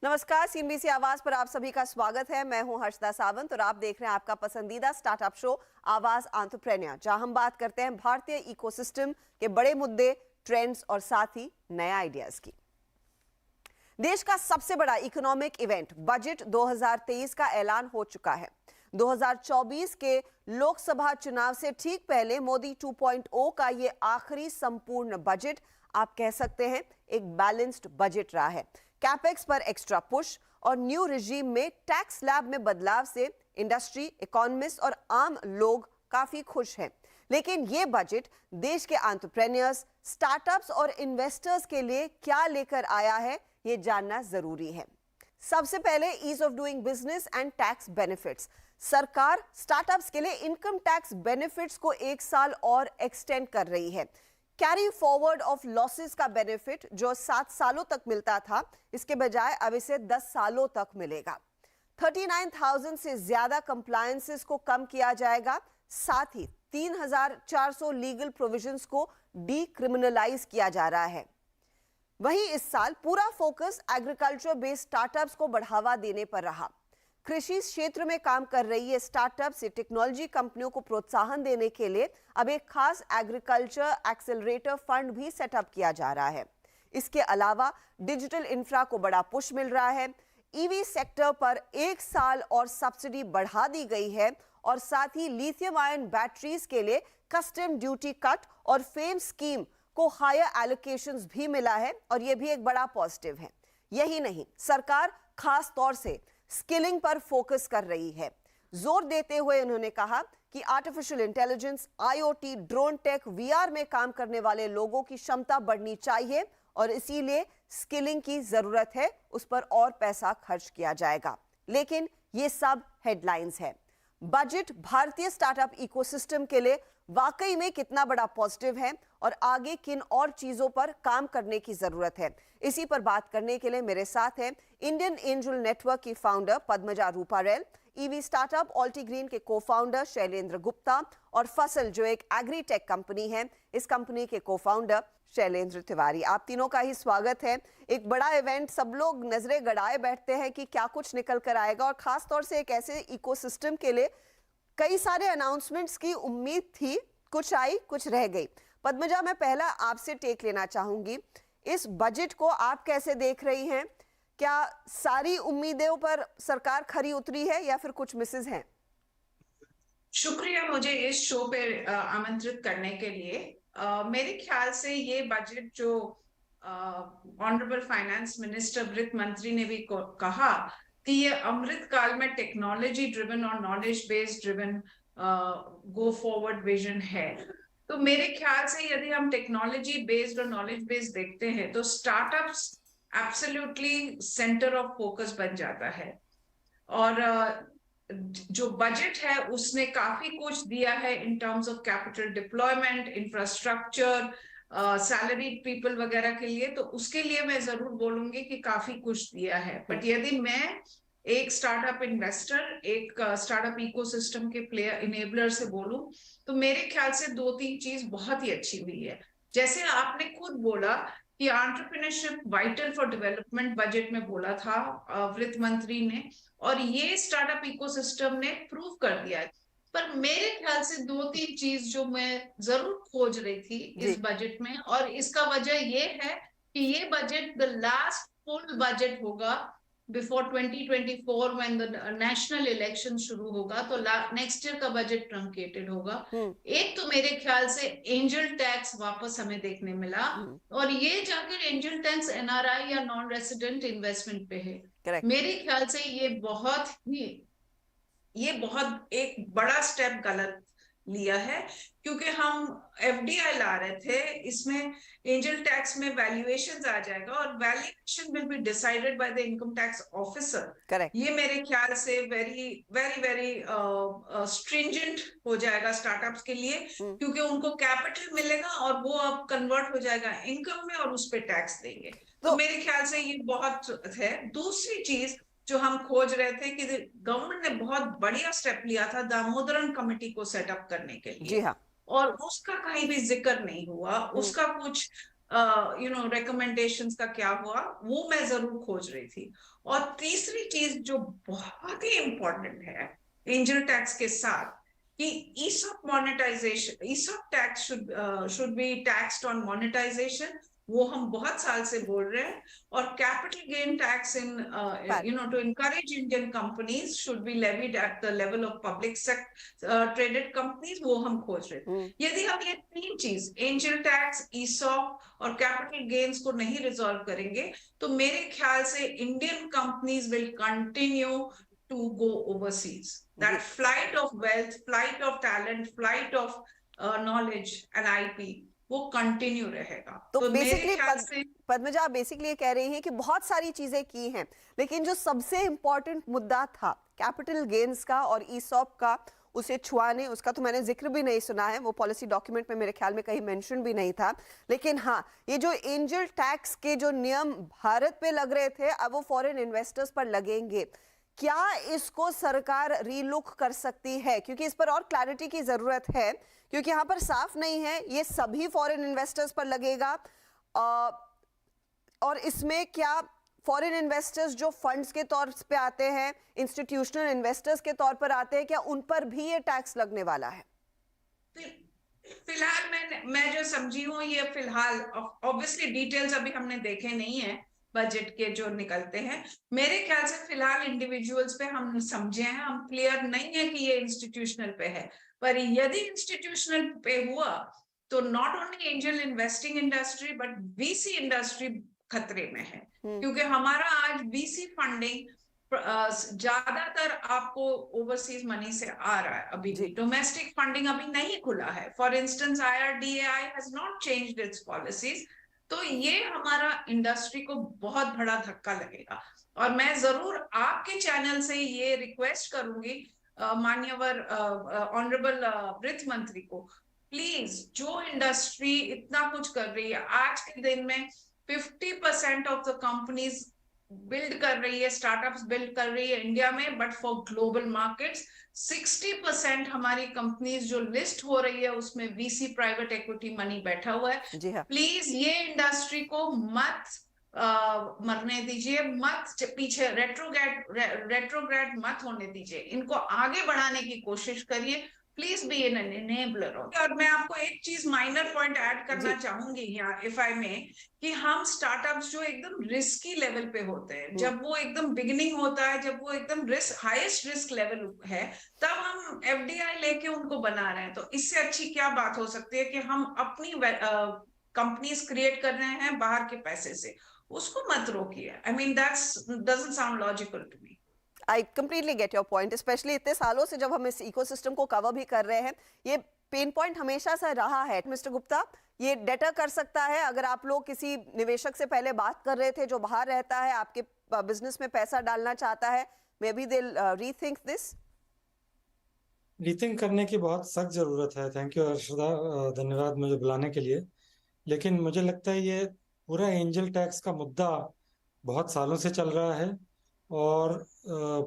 नमस्कार, सीएनबीसी आवाज पर आप सभी का स्वागत है। मैं हूं हर्षदा सावंत और आप देख रहे हैं आपका पसंदीदा स्टार्टअप शो आवाज एंटरप्रेन्योर, जहां हम बात करते हैं भारतीय इकोसिस्टम के बड़े मुद्दे, ट्रेंड्स और साथ ही नए आइडियाज की। देश का सबसे बड़ा इकोनॉमिक इवेंट बजट 2023 का ऐलान हो चुका है। 2024 के लोकसभा चुनाव से ठीक पहले मोदी 2.0 का ये आखिरी संपूर्ण बजट आप कह सकते हैं एक बैलेंस्ड बजट रहा है। कैपेक्स पर एक्स्ट्रा पुश और न्यू रिजीम में टैक्स स्लैब में बदलाव से इंडस्ट्री, इकोनॉमिस्ट और आम लोग काफी खुश हैं। लेकिन यह बजट देश के एंटरप्रेन्योर्स, स्टार्टअप्स और इन्वेस्टर्स के लिए क्या लेकर आया है, यह जानना जरूरी है। सबसे पहले ease of doing business and tax benefits. सरकार स्टार्टअप्स के लिए इनकम टैक्स बेनिफिट्स को 1 साल और एक्सटेंड कर रही है। कैरी फॉरवर्ड ऑफ लॉसेस का बेनिफिट जो 7 सालों तक मिलता था, इसके बजाय अब इसे 10 सालों तक मिलेगा। 39,000 से ज्यादा कंप्लायंसेस को कम किया जाएगा। साथ ही 3,400 लीगल प्रोविजंस को डीक्रिमिनलाइज किया जा रहा है। वहीं इस साल पूरा फोकस एग्रीकल्चर बेस्ड स्टार्टअप्स को बढ़ावा देने पर रहा। कृषि क्षेत्र में काम कर रही है स्टार्टअप से टेक्नोलॉजी कंपनियों को प्रोत्साहन देने के लिए अब एक खास एग्रीकल्चर एक्सेलरेटर फंड भी सेटअप किया जा रहा है। इसके अलावा डिजिटल इंफ्रा को बड़ा पुश मिल रहा है। ईवी सेक्टर पर 1 साल और सब्सिडी बढ़ा दी गई है और साथ ही लिथियम आयन बैटरीज के लिए कस्टम ड्यूटी कट और फेम स्कीम को हायर एलोकेशंस भी मिला है और यह भी एक बड़ा पॉजिटिव है। यही नहीं, सरकार खास तौर से स्किलिंग पर फोकस कर रही है। जोर देते हुए उन्होंने कहा कि artificial intelligence, IoT, drone tech, VR में काम करने वाले लोगों की क्षमता बढ़नी चाहिए और इसीलिए स्किलिंग की जरूरत है, उस पर और पैसा खर्च किया जाएगा। लेकिन ये सब हेडलाइंस है। बजट भारतीय स्टार्टअप इकोसिस्टम के लिए वाकई में कितना बड़ा पॉजिटिव है और आगे किन और चीजों पर काम करने की जरूरत है, इसी पर बात करने के लिए मेरे साथ हैं इंडियन एंजल नेटवर्क की founder Padmaja Ruparel, EV startup Altigreen के को-फाउंडर शैलेंद्र गुप्ता और फसल जो एक एग्रीटेक कंपनी है, इस कंपनी के को-फाउंडर शैलेंद्र तिवारी। आप तीनों का ही स्वागत है। एक बड़ा इवेंट, सब लोग नजरें गड़ाए बैठते हैं कि क्या कुछ निकल कर आएगा और खास तौर से एक ऐसे इकोसिस्टम के लिए कई सारे अनाउंसमेंट्स की उम्मीद थी, कुछ आई कुछ रह गई। पद्मजा, मैं पहला आपसे टेक लेना चाहूंगी। इस बजट को आप कैसे देख रही हैं? क्या सारी उम्मीदों पर सरकार खरी उतरी है या फिर कुछ मिसेस हैं? शुक्रिया मुझे इस शो पे आमंत्रित करने के लिए। मेरे ख्याल से ये बजट जो ऑनरेबल फाइनेंस मिनिस्टर वित्त मंत्री ने भी कहा कि ये अमृत काल में टेक्नोलॉजी ड्रिवन और knowledge based driven go forward vision है। तो मेरे ख्याल से यदि हम टेक्नोलॉजी बेस्ड और नॉलेज बेस्ड देखते हैं तो startups absolutely centre of focus बन जाता है। और जो बजट है उसने काफी कुछ दिया है in terms of capital deployment, infrastructure, salary people वगैरह के लिए, तो उसके लिए मैं जरूर बोलूंगी कि काफी कुछ दिया है। बट यदि मैं एक स्टार्टअप इन्वेस्टर, एक स्टार्टअप इकोसिस्टम के प्लेयर इनेबलर से बोलूं तो मेरे ख्याल से 2-3 चीज बहुत ही अच्छी हुई है। जैसे आपने खुद बोला कि entrepreneurship vital for development budget में बोला था वित्त मंत्री ने, और ये स्टार्टअप इकोसिस्टम ने प्रूव कर दिया है। पर मेरे ख्याल से 2-3 चीज जो मैं जरूर खोज रही थी इस बजट में, और इसका वजह ये है कि ये budget the last full budget होगा before 2024 when the national election शुरू होगा, तो नेक्स्ट ईयर का बजट ट्रंकेटेड होगा। एक तो मेरे ख्याल से एंजल टैक्स वापस हमें देखने मिला, और ये जाकर एंजल टैक्स एनआरआई या नॉन रेसिडेंट इन्वेस्टमेंट पे है। Correct. मेरे ख्याल से ये बहुत एक बड़ा स्टेप गलत लिया है, क्योंकि हम एफडीआई ला रहे थे, इसमें एंजल टैक्स में वैल्यूएशन आ जाएगा और valuation will be decided by the income tax officer. ये मेरे ख्याल से वेरी वेरी वेरी स्ट्रिंजेंट हो जाएगा स्टार्टअप्स के लिए, क्योंकि उनको कैपिटल मिलेगा और वो अब कन्वर्ट हो जाएगा इनकम में और उस पर टैक्स देंगे। तो मेरे ख्याल से ये बहुत है। दूसरी चीज जो हम खोज रहे थे कि गवर्नमेंट ने बहुत बढ़िया स्टेप लिया था दामोदरन कमेटी को सेटअप करने के लिए। जी हाँ। और उसका कहीं भी जिक्र नहीं हुआ, उसका कुछ रिकमेंडेशंस का क्या हुआ, वो मैं जरूर खोज रही थी। और तीसरी चीज जो बहुत ही इंपॉर्टेंट है एंजल टैक्स के साथ, कि ESOP monetization, ESOP tax should be taxed on monetization, वो हम बहुत साल से बोल रहे हैं। और capital gain tax in to encourage Indian companies should be levied at the level of public sector traded companies, वो हम खोज रहे थे। यदि हम ये तीन चीज एंजल टैक्स, ESOP और कैपिटल गेन्स को नहीं रिजॉल्व करेंगे, तो मेरे ख्याल से Indian companies will continue to go overseas. That flight of wealth, flight of talent, flight of knowledge and IP वो कंटिन्यू रहेगा। तो मेरे बेसिकली ख्याल से पद्मजा आप बेसिकली ये कह रही हैं कि बहुत सारी चीजें की हैं, लेकिन जो सबसे इंपॉर्टेंट मुद्दा था कैपिटल गेन्स का और ईसॉप का, उसे छुआने, उसका तो मैंने जिक्र भी नहीं सुना है, वो पॉलिसी डॉक्यूमेंट में मेरे ख्याल में कहीं मेंशन भी नहीं था। लेकिन हाँ, ये जो एंजल टैक्स के जो नियम भारत पे लग रहे थे, अब वो फॉरेन इन्वेस्टर्स पर लगेंगे। क्या इसको सरकार रीलुक कर सकती है? क्योंकि इस पर और क्लैरिटी की जरूरत है, क्योंकि यहाँ पर साफ नहीं है ये सभी फॉरेन इन्वेस्टर्स पर लगेगा, और इसमें क्या फॉरेन इन्वेस्टर्स जो फंड्स के तौर पे आते हैं, इंस्टीट्यूशनल इन्वेस्टर्स के तौर पर आते हैं, क्या उन पर भी ये टैक्स लगने वाला है? फिलहाल मैं जो समझी हूँ, ये फिलहाल ऑब्वियसली डिटेल्स अभी हमने देखे नहीं है बजट के जो निकलते हैं। मेरे ख्याल से फिलहाल इंडिविजुअल्स पे हम समझे हैं, हम क्लियर नहीं है कि ये इंस्टीट्यूशनल पे है। पर यदि इंस्टीट्यूशनल पे हुआ तो not only angel investing industry but VC industry खतरे में है, क्योंकि हमारा आज VC फंडिंग ज्यादातर आपको ओवरसीज मनी से आ रहा है। अभी भी डोमेस्टिक फंडिंग अभी नहीं खुला है। For instance IRDAI has not changed it's policies. तो ये हमारा इंडस्ट्री को बहुत बड़ा धक्का लगेगा। और मैं जरूर आपके चैनल से ये रिक्वेस्ट करूंगी मान्यवर ऑनरेबल वित्त मंत्री को, प्लीज, जो इंडस्ट्री इतना कुछ कर रही है आज के दिन में, 50% ऑफ द कंपनीज बिल्ड कर रही है, स्टार्टअप्स बिल्ड कर रही है इंडिया में, बट फॉर ग्लोबल मार्केट्स। 60% हमारी कंपनीज जो लिस्ट हो रही है उसमें VC प्राइवेट इक्विटी मनी बैठा हुआ है। जी हाँ। प्लीज ये इंडस्ट्री को मत मरने दीजिए, मत पीछे रेट्रोग्रेड मत होने दीजिए, इनको आगे बढ़ाने की कोशिश करिए। Please be an enabler. और मैं आपको एक चीज माइनर पॉइंट ऐड करना चाहूंगी यहाँ, इफ आई में, कि हम स्टार्टअप्स जो एकदम रिस्की लेवल पे होते हैं, जब वो एकदम बिगिनिंग होता है, जब वो एकदम हाईएस्ट रिस्क लेवल है, तब हम FDI लेके उनको बना रहे हैं। तो इससे अच्छी क्या बात हो सकती है कि हम अपनी कंपनीज क्रिएट कर रहे हैं बाहर के पैसे से, उसको मत रोकिए। I mean that's doesn't sound logical to me. I completely get your point, especially इतने सालों से जब हम इस इकोसिस्टम को कवर भी कर रहे हैं, ये पेन पॉइंट हमेशा से रहा है। मिस्टर गुप्ता, ये डेटर कर सकता है अगर आप लोग किसी निवेशक से पहले बात कर रहे थे जो बाहर रहता है, आपके बिजनेस में पैसा डालना चाहता है, may be they rethink this? Rethink करने की बहुत सख्त जरूरत है। थैंक यू हर्षदा, धन्यवाद मुझे बुलाने के लिए। लेकिन मुझे लगता है ये पूरा एंजल टैक्स का मुद्दा बहुत सालों से चल रहा है और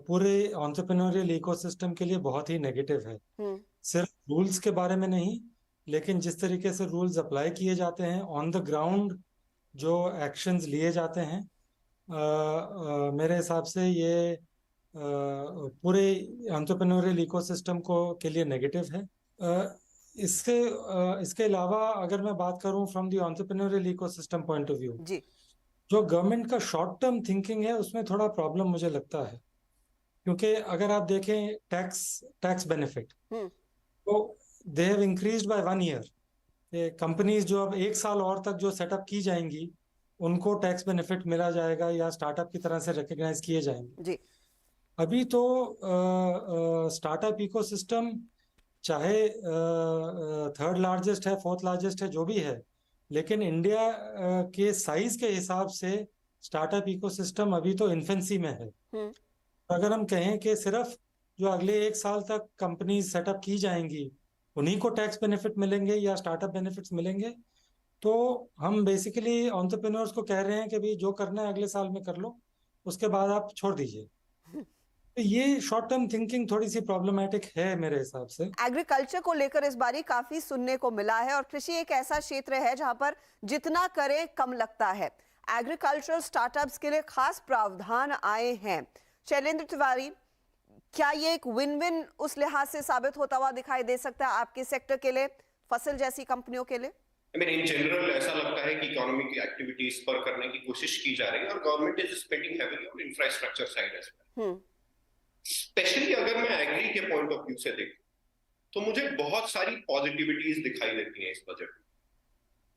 पूरे एंटरप्रेन्योरियल इकोसिस्टम के लिए बहुत ही नेगेटिव है। सिर्फ रूल्स के बारे में नहीं, लेकिन जिस तरीके से रूल्स अप्लाई किए जाते हैं, ऑन द ग्राउंड जो एक्शंस लिए जाते हैं, मेरे हिसाब से ये पूरे एंटरप्रेन्योरियल इकोसिस्टम के लिए नेगेटिव है। इसके अलावा अगर मैं बात करूं from the entrepreneurial ecosystem point of view, जो गवर्नमेंट का शॉर्ट टर्म थिंकिंग है उसमें थोड़ा प्रॉब्लम मुझे लगता है। क्योंकि अगर आप देखें टैक्स बेनिफिट, तो they have increased by 1 year. Companies जो अब 1 साल और तक जो सेटअप की जाएंगी उनको टैक्स बेनिफिट मिला जाएगा या स्टार्टअप की तरह से रिकॉग्नाइज किए जाएंगे जी। अभी तो स्टार्टअप इकोसिस्टम चाहे 3rd लार्जेस्ट है, 4th लार्जेस्ट है, जो भी है, लेकिन इंडिया के साइज के हिसाब से स्टार्टअप इकोसिस्टम अभी तो इन्फेंसी में है। अगर हम कहें कि सिर्फ जो अगले 1 साल तक कंपनी सेटअप की जाएंगी उन्हीं को टैक्स बेनिफिट मिलेंगे या स्टार्टअप बेनिफिट्स मिलेंगे, तो हम बेसिकली एंटरप्रेन्योर्स को कह रहे हैं कि भाई जो करना है अगले साल में कर लो, उसके बाद आप छोड़ दीजिए। ये शॉर्ट टर्म थिंकिंग थोड़ी सी प्रॉब्लमेटिक है मेरे हिसाब से। एग्रीकल्चर को लेकर इस बारी काफी सुनने को मिला है और कृषि एक ऐसा क्षेत्र है जहां पर जितना करें कम लगता है। एग्रीकल्चरल स्टार्टअप्स के लिए खास प्रावधान आए हैं। शैलेंद्र तिवारी, क्या ये एक विन विन उस लिहाज से साबित होता हुआ दिखाई दे सकता है आपके सेक्टर के लिए, फसल जैसी कंपनियों के लिए? इन जनरल ऐसा लगता है कि इकोनॉमी की एक्टिविटीज पर करने की कोशिश की जा रही है और government is spending heavily on infrastructure side as well. Specially अगर मैं एग्री के पॉइंट ऑफ व्यू से देखूं तो मुझे बहुत सारी पॉजिटिविटीज दिखाई देती हैं इस बजट में।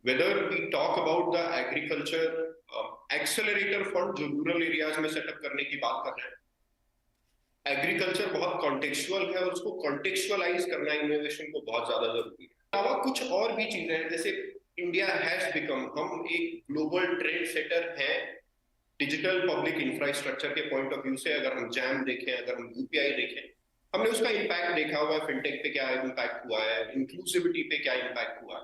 Whether we talk about the agriculture accelerator fund जो रूरल एरियाज में सेटअप करने की बात कर रहे हैं, एग्रीकल्चर बहुत कॉन्टेक्चुअल है और उसको कॉन्टेक्चुअलाइज करना इनोवेशन को बहुत ज्यादा जरूरी है। अलावा कुछ और भी चीजें हैं, जैसे इंडिया हैज बिकम, हम एक ग्लोबल ट्रेंड सेटर हैं डिजिटल पब्लिक इंफ्रास्ट्रक्चर के पॉइंट ऑफ व्यू से। अगर हम जैम देखें, अगर हम यूपीआई देखें, हमने उसका इम्पैक्ट देखा हुआ है। फिनटेक पे क्या इम्पैक्ट हुआ है, इंक्लूसिविटी पे क्या इम्पैक्ट हुआ है,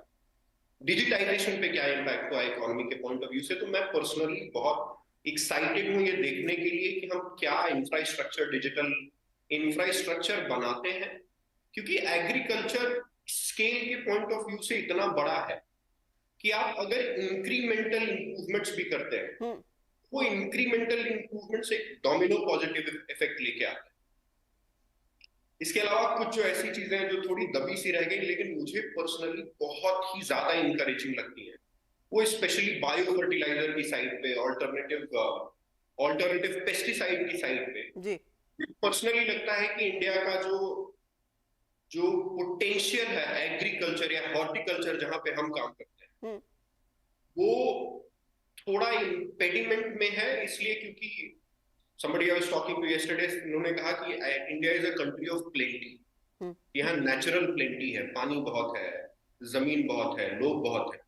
डिजिटाइजेशन पे क्या इम्पैक्ट हुआ है इकोनॉमी के पॉइंट ऑफ व्यू से। तो मैं पर्सनली बहुत एक्साइटेड हूँ ये देखने के लिए कि हम क्या इंफ्रास्ट्रक्चर, डिजिटल इंफ्रास्ट्रक्चर बनाते हैं, क्योंकि एग्रीकल्चर स्केल के पॉइंट ऑफ व्यू से इतना बड़ा है कि आप अगर इंक्रीमेंटल इंप्रूवमेंट्स भी करते हैं, वो इंक्रीमेंटल इंप्रूवमेंट से एक डोमिनो पॉजिटिव इफेक्ट लेके आते हैं। इसके अलावा कुछ जो ऐसी चीजें हैं जो थोड़ी दबी सी रह गई लेकिन मुझे पर्सनली बहुत ही ज्यादा इंकरेजिंग लगती है, वो स्पेशली बायो फर्टिलाइजर की साइड पे, ऑल्टरनेटिव पेस्टिसाइड की साइड पे जी पर्सनली लगता है कि इंडिया का जो पोटेंशियल है एग्रीकल्चर या हॉर्टिकल्चर जहां पे हम काम करते हैं, वो थोड़ा इम्पेडिमेंट में है। इसलिए क्योंकि somebody I was talking to yesterday, उन्होंने कहा कि India is a country of plenty. यहाँ नेचुरल प्लेंटी है, पानी बहुत है, जमीन बहुत है, लोग बहुत है,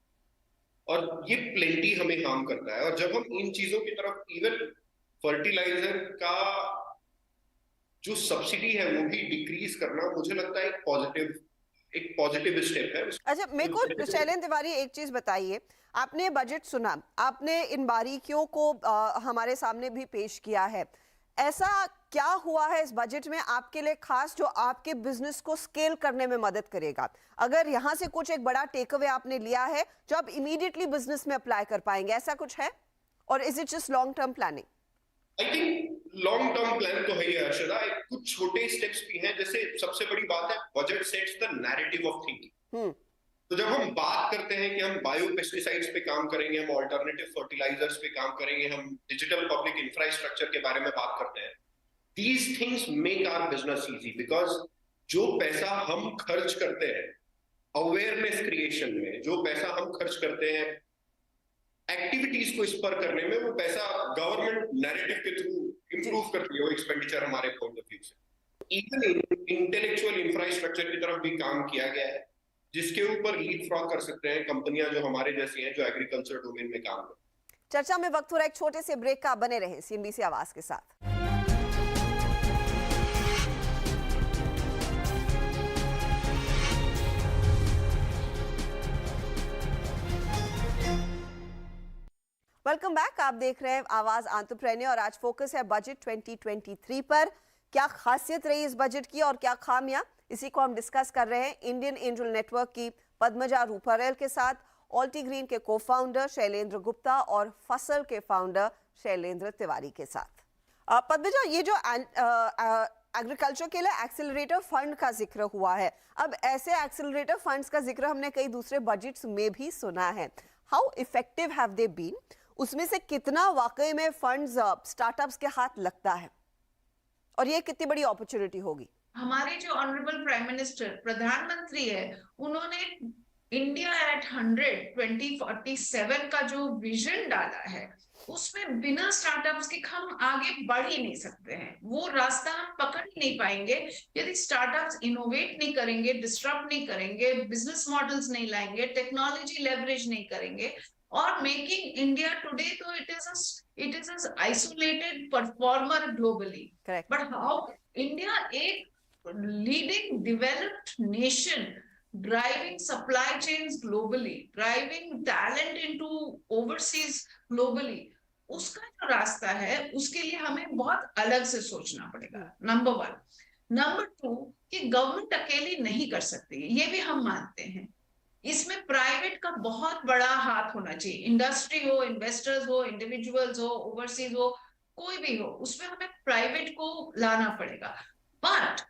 और ये प्लेंटी हमें हार्म करता है। और जब हम इन चीजों की तरफ, इवन फर्टिलाइजर का जो सब्सिडी है वो भी डिक्रीज करना, मुझे लगता है एक पॉजिटिव स्टेप है। अच्छा, मेरे को शैलेंद्र तिवारी एक चीज बताइए, आपने बजट सुना, आपने इन बारीकियों को हमारे सामने भी पेश किया है, ऐसा क्या हुआ है इस बजट में आपके लिए खास जो आपके बिजनेस को स्केल करने में मदद करेगा? अगर यहाँ से कुछ एक बड़ा टेक अवे आपने लिया है जो आप इमीडिएटली बिजनेस में अप्लाई कर पाएंगे, ऐसा कुछ है? और is it just long term planning? I think long term plan तो है ही हर्षदा, कुछ छोटे स्टेप्स भी हैं। जैसे सबसे बड़ी बात है, budget sets the narrative of thinking. तो जब हम बात करते हैं कि हम बायो पेस्टिसाइड्स पे काम करेंगे, हम ऑल्टरनेटिव फर्टिलाइजर्स पे काम करेंगे, हम डिजिटल पब्लिक इंफ्रास्ट्रक्चर के बारे में बात करते हैं, these things make our business easy, because जो पैसा हम खर्च करते हैं अवेयरनेस क्रिएशन में, जो पैसा हम खर्च करते हैं एक्टिविटीज को स्पर करने में, वो पैसा गवर्नमेंट नैरेटिव के थ्रू इंप्रूव करती है वो एक्सपेंडिचर हमारे पॉइंट ऑफ व्यू से। इवन इंटेलेक्चुअल इंफ्रास्ट्रक्चर की तरफ भी काम किया गया है, जिसके ऊपर लीड फ्रॉग कर सकते हैं कंपनियां जो हमारे जैसी हैं, जो एग्रीकल्चर डोमेन में काम करती हैं। चर्चा में वक्त हो रहा है एक छोटे से ब्रेक का, बने रहें सीएनबीसी आवाज के साथ। वेलकम बैक, आप देख रहे हैं आवाज एंटरप्रेन्योर और आज फोकस है बजट 2023 पर। क्या खासियत रही इस बजट की और क्या खामियां, इसी को हम डिस्कस कर रहे हैं इंडियन एंजल नेटवर्क की पद्मजा रूपारेल के साथ, ऑल्टीग्रीन के को-फाउंडर शैलेंद्र गुप्ता और फसल के फाउंडर शैलेंद्र तिवारी के साथ। पद्मजा, ये जो एग्रीकल्चर के लिए एक्सेलरेटर फंड का जिक्र हुआ है, अब ऐसे एक्सेलरेटर फंड्स का जिक्र हमने कई दूसरे बजट्स में भी सुना है। How effective have they been? उसमें से कितना वाकई में फंड्स स्टार्टअप्स के हाथ लगता है और ये कितनी बड़ी अपॉर्चुनिटी होगी? हमारे जो ऑनरेबल प्राइम मिनिस्टर, प्रधानमंत्री है, उन्होंने इंडिया एट 100 2047 का जो विजन डाला है, उसमें बिना स्टार्टअप्स के हम आगे बढ़ ही नहीं सकते हैं। वो रास्ता हम पकड़ ही नहीं पाएंगे यदि स्टार्टअप्स इनोवेट नहीं करेंगे, डिस्टर्ब नहीं करेंगे, बिजनेस मॉडल्स नहीं लाएंगे, टेक्नोलॉजी लेवरेज नहीं करेंगे। और मेकिंग इंडिया टुडे, तो it is an isolated performer globally. Correct. But how India, एक leading developed nation, driving supply chains globally, driving talent into overseas globally, उसका जो रास्ता है उसके लिए हमें बहुत अलग से सोचना पड़ेगा, नंबर 1। नंबर 2 कि गवर्नमेंट अकेली नहीं कर सकती, ये भी हम मानते हैं। इसमें प्राइवेट का बहुत बड़ा हाथ होना चाहिए, इंडस्ट्री हो, इन्वेस्टर्स हो, इंडिविजुअल्स हो, ओवरसीज हो, कोई भी हो, उसमें हमें प्राइवेट को लाना पड़ेगा। बट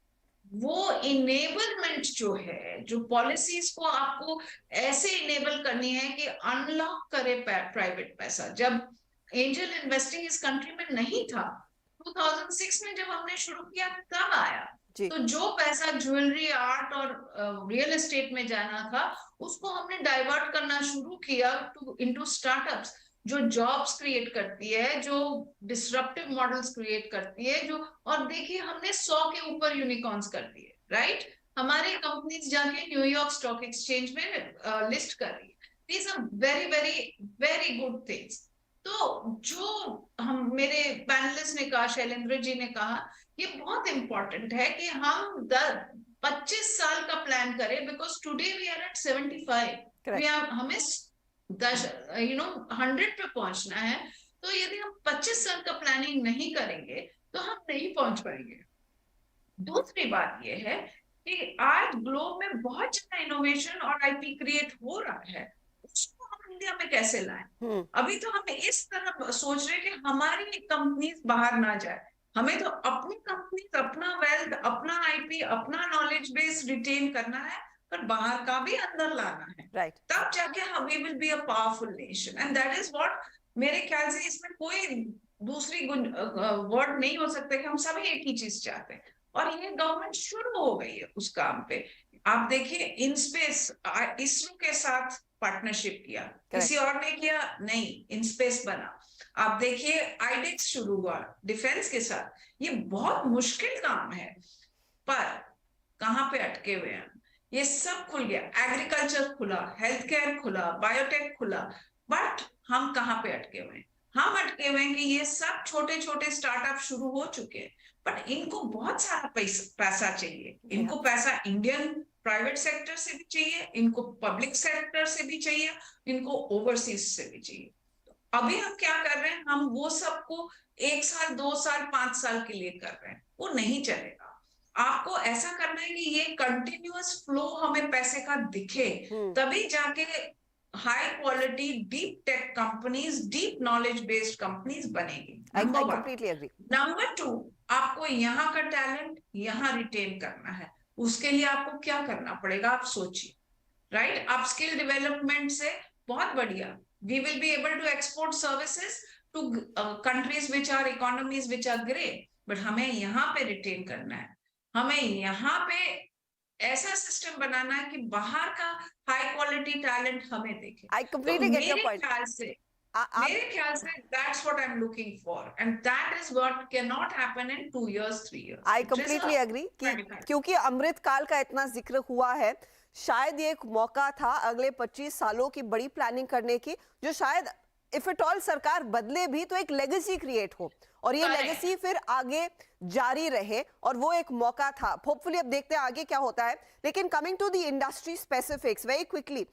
वो इनेबलमेंट जो है, जो पॉलिसीज को आपको ऐसे इनेबल करनी है कि अनलॉक करे प्राइवेट पैसा। जब एंजल इन्वेस्टिंग इस कंट्री में नहीं था, 2006 में जब हमने शुरू किया तब आया, तो जो पैसा ज्वेलरी, आर्ट और रियल एस्टेट में जाना था उसको हमने डाइवर्ट करना शुरू किया इनटू स्टार्टअप्स, जो जॉब्स क्रिएट करती है, जो डिसरप्टिव मॉडल्स क्रिएट करती है, जो, और देखिए हमने 100 के ऊपर यूनिकॉर्न्स कर दिए, राइट। हमारी कंपनीज जाके न्यूयॉर्क स्टॉक एक्सचेंज में लिस्ट कर रही है। These are very very very good things. तो जो हम, मेरे पैनलिस्ट ने कहा, शैलेंद्र जी ने कहा, ये बहुत इंपॉर्टेंट है कि हम 25 साल का प्लान करें, because today we are at 75, हमें 100 पे पहुंचना है। तो यदि हम 25 साल का प्लानिंग नहीं करेंगे तो हम नहीं पहुंच पाएंगे। दूसरी बात यह है कि आज ग्लोब में बहुत ज्यादा इनोवेशन और आईपी क्रिएट हो रहा है, उसको हम इंडिया में कैसे लाएं? अभी तो हम इस तरह सोच रहे हैं कि हमारी कंपनीज बाहर ना जाए, हमें तो अपनी कंपनीज, अपना वेल्थ, अपना आईपी, अपना नॉलेज बेस रिटेन करना है, पर बाहर का भी अंदर लाना है, राइट। तब जाके हम we will be a powerful nation, and that is what, मेरे ख्याल से इसमें कोई दूसरी वर्ड नहीं हो सकता कि हम सभी एक ही चीज चाहते हैं। और ये गवर्नमेंट शुरू हो गई है उस काम पे। आप देखिए, इन स्पेस इसरो के साथ पार्टनरशिप किया, किसी और ने किया नहीं, इन स्पेस बना। आप देखिए आईडेक्स शुरू हुआ डिफेंस के साथ, ये बहुत मुश्किल काम है, पर कहाँ पे अटके हुए हैं? ये सब खुल गया, एग्रीकल्चर खुला, हेल्थ केयर खुला, बायोटेक खुला, बट हम कहाँ पे अटके हुए हैं? हम अटके हुए हैं कि ये सब छोटे छोटे स्टार्टअप शुरू हो चुके हैं, बट इनको बहुत सारा पैसा चाहिए। इनको पैसा इंडियन प्राइवेट सेक्टर से भी चाहिए, इनको पब्लिक सेक्टर से भी चाहिए, इनको ओवरसीज से भी चाहिए। तो अभी हम क्या कर रहे हैं, हम वो सबको 1 साल, 2 साल, 5 साल के लिए कर रहे हैं, वो नहीं चलेगा। आपको ऐसा करना है कि ये कंटिन्यूअस फ्लो हमें पैसे का दिखे, तभी जाके high quality deep tech companies, deep knowledge based companies बनेगी। नंबर 2, आपको यहाँ का टैलेंट यहाँ रिटेन करना है। उसके लिए आपको क्या करना पड़ेगा, आप सोचिए, राइट। आप स्किल डेवलपमेंट से बहुत बढ़िया, we will be able to export services to countries which are economies which are great, but हमें यहाँ पे रिटेन करना है। हमें यहाँ पे ऐसा सिस्टम बनाना है कि बाहर का हाई क्वालिटी टैलेंट हमें देखे। I completely get your point. मेरे ख्याल से that's what I'm looking for, and that is what cannot happen in 2 years, 3 years. I completely agree क्योंकि अमृत काल का इतना जिक्र हुआ है, शायद ये एक मौका था अगले 25 सालों की बड़ी प्लानिंग करने की, जो शायद इफ इट ऑल सरकार बदले भी तो एक लेगेसी क्रिएट हो और ये लेगेसी फिर आगे जारी रहे, और वो एक मौका था। होपफुली अब देखते हैं आगे क्या होता है। लेकिन coming to the industry specifics very quickly,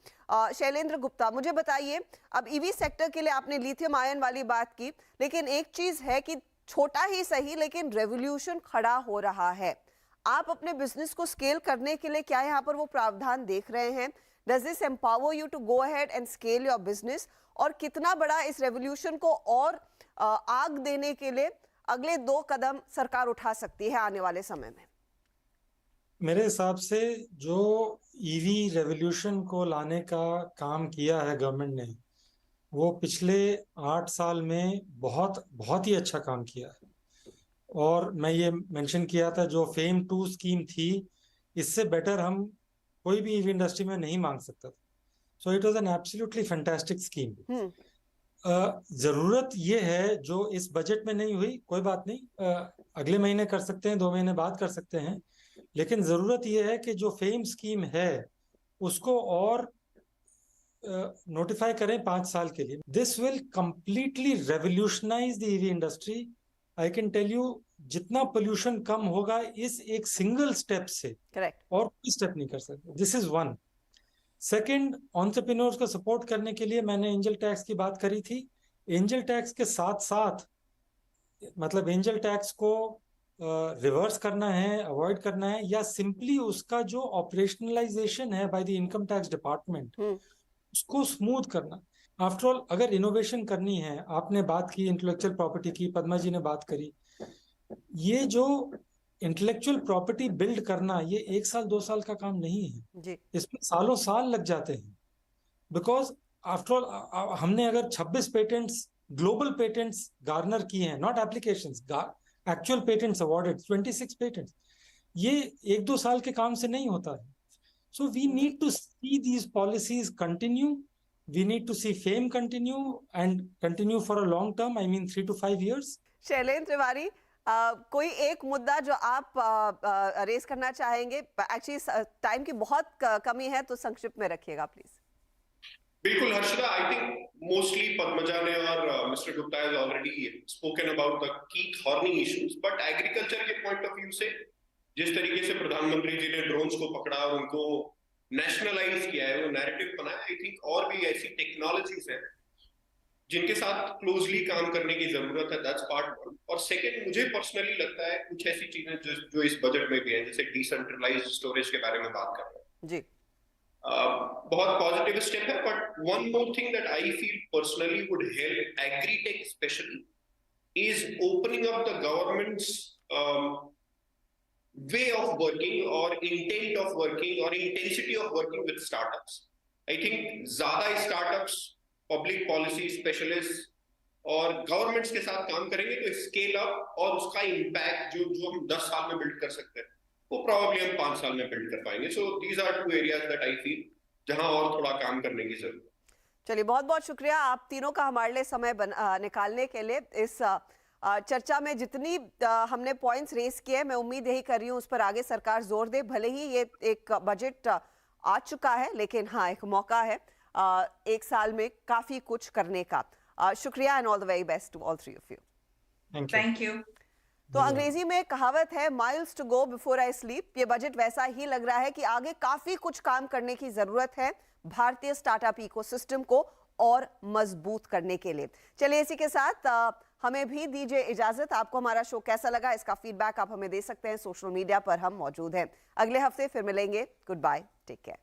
Shailendra Gupta मुझे बताइए, अब ईवी सेक्टर के लिए आपने लिथियम आयन वाली बात की, लेकिन एक चीज है कि छोटा ही सही लेकिन रेवोल्यूशन खड़ा हो रहा है। आप अपने बिजनेस को स्केल करने के लिए क्या यहाँ पर वो प्रावधान देख रहे हैं? Does this empower you to go ahead and scale your business? और कितना बड़ा इस रेवोल्यूशन को और आग देने के लिए अगले 2 कदम सरकार उठा सकती है आने वाले समय में? मेरे हिसाब से जो ईवी रेवोल्यूशन को लाने का काम किया है गवर्नमेंट ने, वो पिछले 8 साल में बहुत ही अच्छा काम किया है। और मैं ये मेंशन किया था, जो फेम 2 स्कीम थी, इससे बेटर हम कोई भी ईवी इंडस्ट्री में नहीं मांग सकता था। So it was an absolutely fantastic scheme. जरूरत ये है जो इस बजट में नहीं हुई, कोई बात नहीं, अगले महीने कर सकते हैं, 2 महीने बाद कर सकते हैं, लेकिन जरूरत ये है कि जो फेम स्कीम है उसको और नोटिफाई करें 5 साल के लिए। This will completely revolutionize the EV industry. I can tell you, जितना पोल्यूशन कम होगा इस एक सिंगल स्टेप से, करेक्ट, और कोई स्टेप नहीं कर सकते। This is 1। सेकंड, एंटरप्रेन्योर्स को सपोर्ट करने के लिए मैंने एंजल टैक्स की बात करी थी। एंजल टैक्स के साथ साथ, मतलब एंजल टैक्स को रिवर्स करना है, अवॉइड करना है, या सिंपली उसका जो ऑपरेशनलाइजेशन है by the income tax department उसको स्मूथ करना। आफ्टर ऑल अगर इनोवेशन करनी है, आपने बात की इंटेलेक्चुअल प्रॉपर्टी की, पद्मा जी ने बात करी, ये जो इंटेलेक्चुअल प्रॉपर्टी बिल्ड करना ये 1 साल 2 साल का काम नहीं है जी। इसमें सालों साल लग जाते हैं। बिकॉज आफ्टर ऑल हमने अगर 26 पेटेंट्स, ग्लोबल पेटेंट्स गार्नर किए हैं, not applications, actual patents awarded 26 patents, ये 1-2 साल के काम से नहीं होता है। So we need to see these policies continue, we need to see FAME continue and continue for a long term, I mean 3 to 5 years। Shailendra Tiwari, कोई एक मुद्दा जो आप रेस करना चाहेंगे? एक्चुअली टाइम की बहुत कमी है, तो संक्षिप्त में रखिएगा प्लीज। बिल्कुल Harshita, I think mostly Padmaja ने और mister Gupta has already spoken about the key thorny issues, but agriculture के पॉइंट ऑफ व्यू से जिस तरीके से प्रधानमंत्री जी ने ड्रोन्स को पकड़ा और उनको नेशनलाइज किया है, वो नैरेटिव बनाया, आई थिंक और भी ऐसी टेक्नोलॉजीज हैं जिनके साथ क्लोजली काम करने की जरूरत है। That's part one. और सेकंड, मुझे पर्सनली लगता है कुछ ऐसी चीजें जो इस बजट में भी है, जैसे डिसेंट्रलाइज्ड स्टोरेज के बारे में बात कर रहे हैं जी, बहुत पॉजिटिव स्टेप है। But one more thing that I feel personally would help agritech specially is opening up the governments way of working or intent of working or intensity of working with startups. I think ज्यादा startups public policy specialist और governments के साथ काम करेंगे तो scale up और उसका impact जो हम 10 साल में बिल्ड कर सकते हैं वो प्रॉब्ली हम 5 साल में बिल्ड कर पाएंगे। So these are 2 areas that I feel जहां और थोड़ा काम करने की जरूरत है। चलिए, बहुत बहुत शुक्रिया आप तीनों का हमारे लिए समय निकालने के लिए। इस चर्चा में जितनी हमने पॉइंट्स रेस किए, मैं उम्मीद यही कर रही हूँ उस पर आगे सरकार जोर दे। भले ही ये एक बजट आ चुका है, लेकिन हाँ, एक मौका है 1 साल में काफी कुछ करने का। शुक्रिया and all the very best to all 3 of you। Thank you. तो अंग्रेजी में कहावत है, miles to go before I sleep. ये बजट वैसा ही लग रहा है कि आगे काफी कुछ काम करने की जरूरत है भारतीय स्टार्टअप इकोसिस्टम को और मजबूत करने के लिए। चलिए, इसी के साथ हमें भी दीजिए इजाजत। आपको हमारा शो कैसा लगा, इसका फीडबैक आप हमें दे सकते हैं। सोशल मीडिया पर हम मौजूद हैं। अगले हफ्ते फिर मिलेंगे। Goodbye, take care.